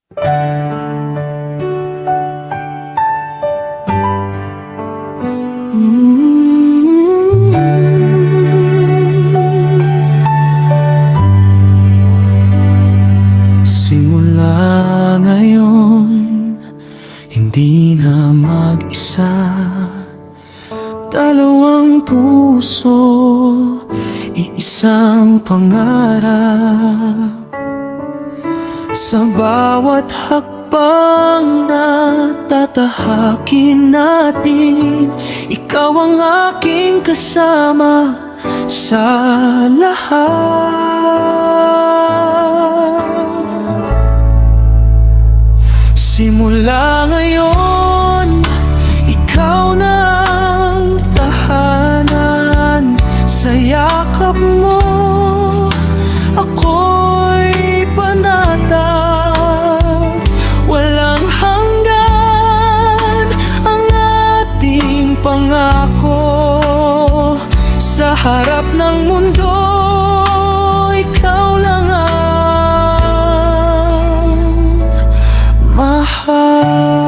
Simula ngayon, hindi na mag-isa. Dalawang puso, iisang pangarap. Sa bawat hakbang na tatahakin natin, ikaw ang aking kasama sa lahat. Simula ngayon, ikaw na ang tahanan. Sa yakap mo, ako'y panatag. Walang hanggan ang ating pangako. Sa harap ng mundo, ikaw lang ang mahal.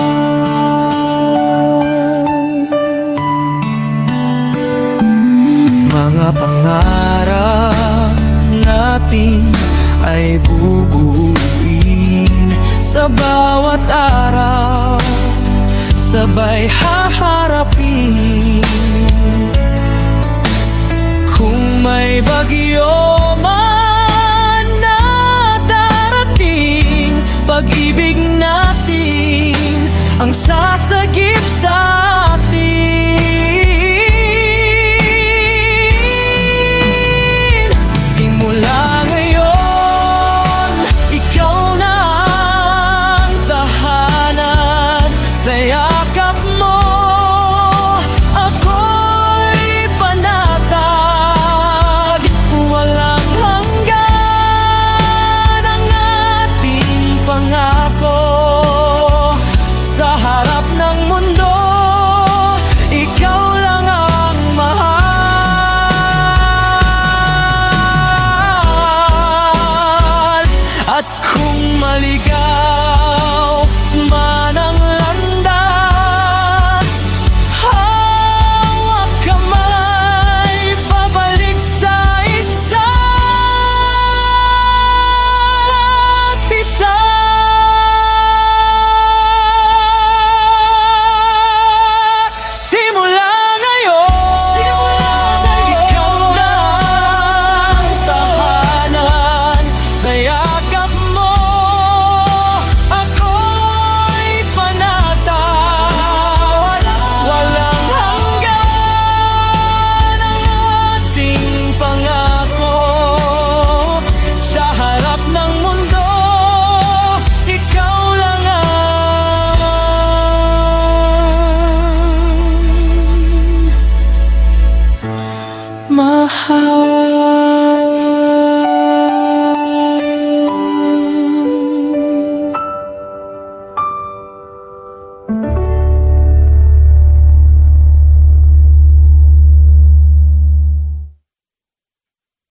Mga pangarap natin ay bubuuin. Sa bawat araw, sabay haharapin. Kung may bagyo man na darating, pag-ibig natin ang sasagip sa atin. Simula ngayon, ikaw na ang tahanan. Sa yakap mo, ako'y panatag. Walang hanggan ang ating pangako. Sa harap ng mundo, ikaw lang ang mahal. At kung maligaya